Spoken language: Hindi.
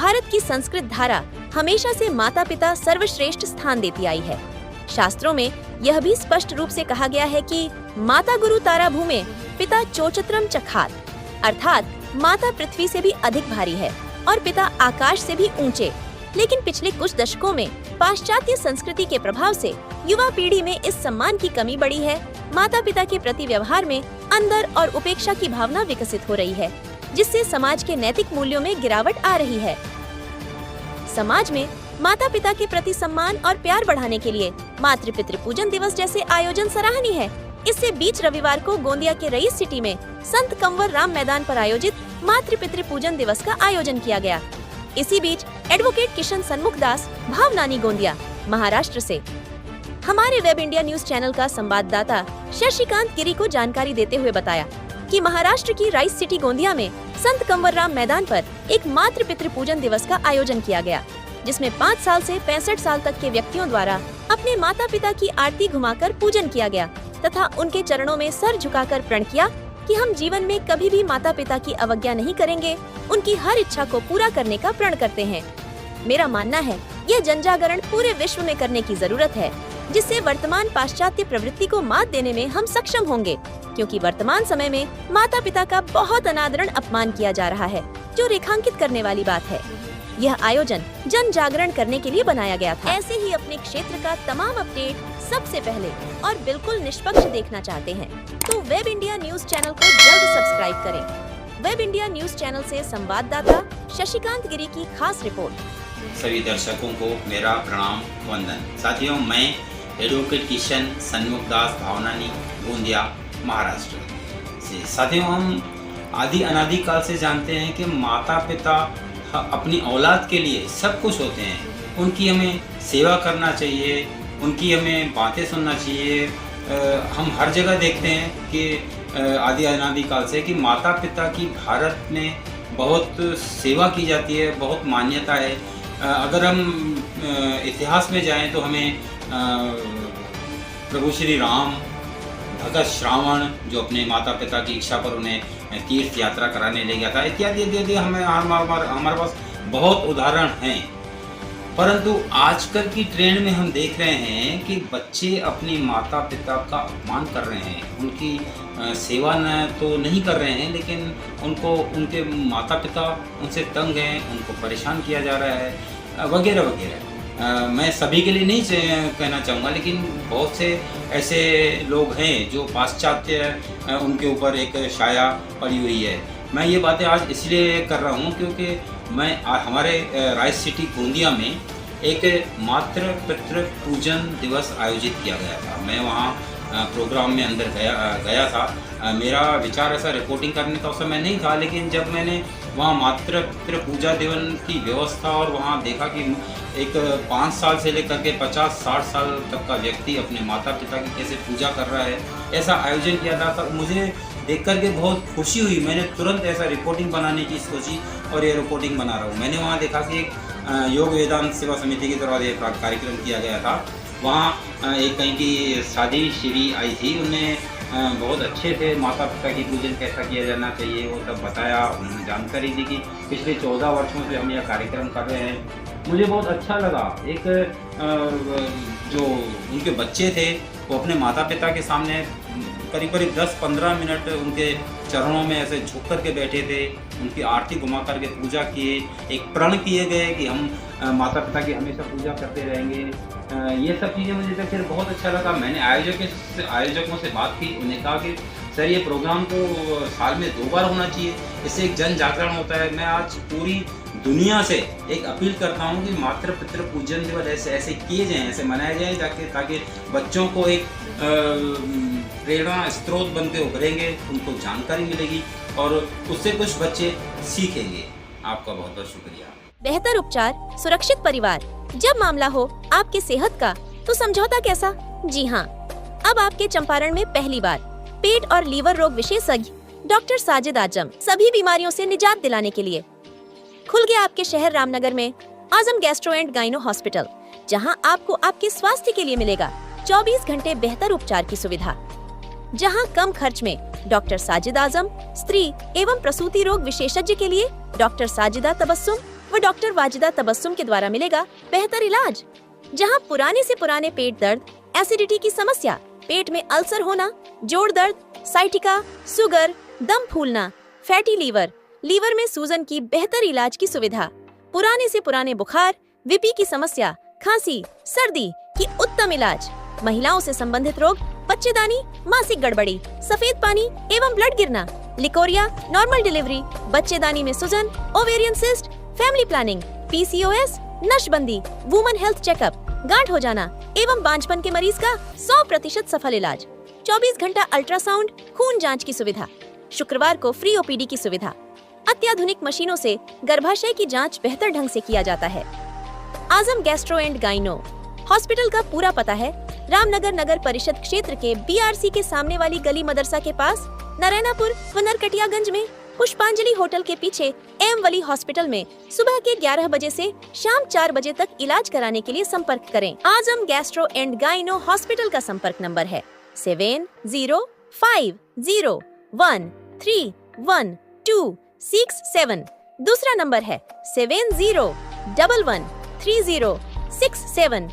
भारत की संस्कृत धारा हमेशा से माता पिता सर्वश्रेष्ठ स्थान देती आई है। शास्त्रों में यह भी स्पष्ट रूप से कहा गया है कि माता गुरु तारा भूमे पिता चोचत्रम चखात, अर्थात माता पृथ्वी से भी अधिक भारी है और पिता आकाश से भी ऊंचे। लेकिन पिछले कुछ दशकों में पाश्चात्य संस्कृति के प्रभाव से युवा पीढ़ी में इस सम्मान की कमी बढ़ी है। माता पिता के प्रति व्यवहार में अंदर और उपेक्षा की भावना विकसित हो रही है, जिससे समाज के नैतिक मूल्यों में गिरावट आ रही है। समाज में माता पिता के प्रति सम्मान और प्यार बढ़ाने के लिए मातृ पितृ पूजन दिवस जैसे आयोजन सराहनीय है। इससे बीच रविवार को गोंदिया के रईस सिटी में संत कंवर राम मैदान पर आयोजित मातृ पितृ पूजन दिवस का आयोजन किया गया। इसी बीच एडवोकेट किशन सन्मुख दास, भावनानी, गोंदिया, महाराष्ट्र से हमारे वेब इंडिया न्यूज चैनल का संवाददाता शशिकांत गिरी को जानकारी देते हुए बताया कि महाराष्ट्र की राइस सिटी गोंदिया में संत कंवर राम मैदान पर एक मातृ पितृ पूजन दिवस का आयोजन किया गया, जिसमें 5 साल से 65 साल तक के व्यक्तियों द्वारा अपने माता पिता की आरती घुमाकर पूजन किया गया तथा उनके चरणों में सर झुकाकर प्रण किया कि हम जीवन में कभी भी माता पिता की अवज्ञा नहीं करेंगे, उनकी हर इच्छा को पूरा करने का प्रण करते हैं। मेरा मानना है यह जनजागरण पूरे विश्व में करने की जरूरत है, जिससे वर्तमान पाश्चात्य प्रवृत्ति को मात देने में हम सक्षम होंगे, क्योंकि वर्तमान समय में माता पिता का बहुत अनादरण अपमान किया जा रहा है, जो रेखांकित करने वाली बात है। यह आयोजन जन जागरण करने के लिए बनाया गया था। ऐसे ही अपने क्षेत्र का तमाम अपडेट सबसे पहले और बिल्कुल निष्पक्ष देखना चाहते हैं तो वेब इंडिया न्यूज चैनल को जल्द सब्सक्राइब करें। वेब इंडिया न्यूज चैनल से संवाददाता शशिकांत गिरी की खास रिपोर्ट। सभी दर्शकों को मेरा प्रणाम वंदन। साथियों, मैं एडवोकेट किशन सन्मुख दास, भावनानी, गोंदिया, महाराष्ट्र से। साथियों, हम आदि अनादि काल से जानते हैं कि माता पिता अपनी औलाद के लिए सब कुछ होते हैं। उनकी हमें सेवा करना चाहिए, उनकी हमें बातें सुनना चाहिए। हम हर जगह देखते हैं कि आदि अनादि काल से कि माता पिता की भारत में बहुत सेवा की जाती है, बहुत मान्यता है। अगर हम इतिहास में जाएं तो हमें प्रभु श्री राम, भगत श्रावण जो अपने माता पिता की इच्छा पर उन्हें तीर्थ यात्रा कराने ले गया था, इत्यादि इत्यादि हमारे पास बहुत उदाहरण हैं। परंतु आजकल की ट्रेंड में हम देख रहे हैं कि बच्चे अपनी माता पिता का अपमान कर रहे हैं, उनकी सेवा न तो नहीं कर रहे हैं, लेकिन उनको उनके माता पिता उनसे तंग हैं, उनको परेशान किया जा रहा है, वगैरह वगैरह। मैं सभी के लिए नहीं कहना चाहूँगा, लेकिन बहुत से ऐसे लोग हैं जो पाश्चात्य उनके ऊपर एक छाया पड़ी हुई है। मैं ये बातें आज इसलिए कर रहा हूँ क्योंकि मैं हमारे राइस सिटी गोंदिया में एक मातृ पितृ पूजन दिवस आयोजित किया गया था। मैं वहाँ प्रोग्राम में अंदर गया था। मेरा विचार ऐसा रिपोर्टिंग करने का उस समय नहीं था, लेकिन जब मैंने वहाँ मातृ पितृ पूजा दिवस की व्यवस्था और वहाँ देखा कि एक 5 साल से लेकर के 50-60 साल तक का व्यक्ति अपने माता पिता की कैसे पूजा कर रहा है, ऐसा आयोजन किया था, तो मुझे देख कर के बहुत खुशी हुई। मैंने तुरंत ऐसा रिपोर्टिंग बनाने की सोची और ये रिपोर्टिंग बना रहा हूँ। मैंने वहाँ देखा कि एक योग वेदांत सेवा समिति की तरफ एक कार्यक्रम किया गया था। वहाँ एक कहीं की साधी श्री आई थी, उन्हें बहुत अच्छे से माता पिता की पूजन कैसा किया जाना चाहिए वो सब बताया। उन्होंने जानकारी दी कि पिछले 14 वर्षों से हम यह कार्यक्रम कर रहे हैं। मुझे बहुत अच्छा लगा। एक जो उनके बच्चे थे वो अपने माता पिता के सामने करीब करीब 10-15 मिनट उनके चरणों में ऐसे झुक कर के बैठे थे, उनकी आरती घुमा करके पूजा किए, एक प्रण किए गए कि हम माता पिता की हमेशा पूजा करते रहेंगे। ये सब चीज़ें मुझे देखकर बहुत अच्छा लगा। मैंने आयोजकों से बात की, उन्हें कहा कि सर ये प्रोग्राम तो साल में 2 बार होना चाहिए, इससे एक जन जागरण होता है। मैं आज पूरी दुनिया से एक अपील करता हूँ कि मातृ पितृ पूजन दिवस ऐसे किए जाएँ, ऐसे मनाए जाएँ ताकि बच्चों को एक प्रेरणा स्रोत बन के उभरेंगे, उनको जानकारी मिलेगी और उससे कुछ बच्चे सीखेंगे। आपका बहुत बहुत शुक्रिया। बेहतर उपचार, सुरक्षित परिवार। जब मामला हो आपके सेहत का तो समझौता कैसा? जी हाँ, अब आपके चंपारण में पहली बार पेट और लीवर रोग विशेषज्ञ डॉक्टर साजिद आजम सभी बीमारियों से निजात दिलाने के लिए खुल गया आपके शहर रामनगर में आजम गैस्ट्रो एंड गाइनो हॉस्पिटल, जहां आपको आपके स्वास्थ्य के लिए मिलेगा 24 घंटे बेहतर उपचार की सुविधा। जहां कम खर्च में डॉक्टर साजिद आजम, स्त्री एवं प्रसूति रोग विशेषज्ञ के लिए डॉक्टर साजिदा तबस्सुम, वो डॉक्टर वाजिदा तबस्सुम के द्वारा मिलेगा बेहतर इलाज। जहां पुराने से पुराने पेट दर्द, एसिडिटी की समस्या, पेट में अल्सर होना, जोड़ दर्द, साइटिका, शुगर, दम फूलना, फैटी लीवर, लीवर में सूजन की बेहतर इलाज की सुविधा, पुराने से पुराने बुखार, वीपी की समस्या, खांसी, सर्दी की उत्तम इलाज, महिलाओं से संबंधित रोग, बच्चेदानी, मासिक गड़बड़ी, सफेद पानी एवं ब्लड गिरना, लिकोरिया, नॉर्मल डिलीवरी, बच्चेदानी में सूजन, ovarian cyst, family planning, PCOS, नशबंदी, वुमन हेल्थ चेकअप, गांठ हो जाना एवं बांझपन के मरीज का 100% सफल इलाज, 24 घंटा अल्ट्रासाउंड, खून जांच की सुविधा, शुक्रवार को फ्री ओपीडी की सुविधा, अत्याधुनिक मशीनों से गर्भाशय की जांच बेहतर ढंग से किया जाता है। आजम गैस्ट्रो एंड गाइनो हॉस्पिटल का पूरा पता है रामनगर नगर परिषद क्षेत्र के बीआरसी के सामने वाली गली मदरसा के पास, नारायणापुर व नरकटियागंज में पुष्पांजलि होटल के पीछे एम वली हॉस्पिटल में सुबह के 11 बजे से शाम 4 बजे तक इलाज कराने के लिए संपर्क करें। आजम गैस्ट्रो एंड गाइनो हॉस्पिटल का संपर्क नंबर है 7050131267। दूसरा नंबर है 7011306708।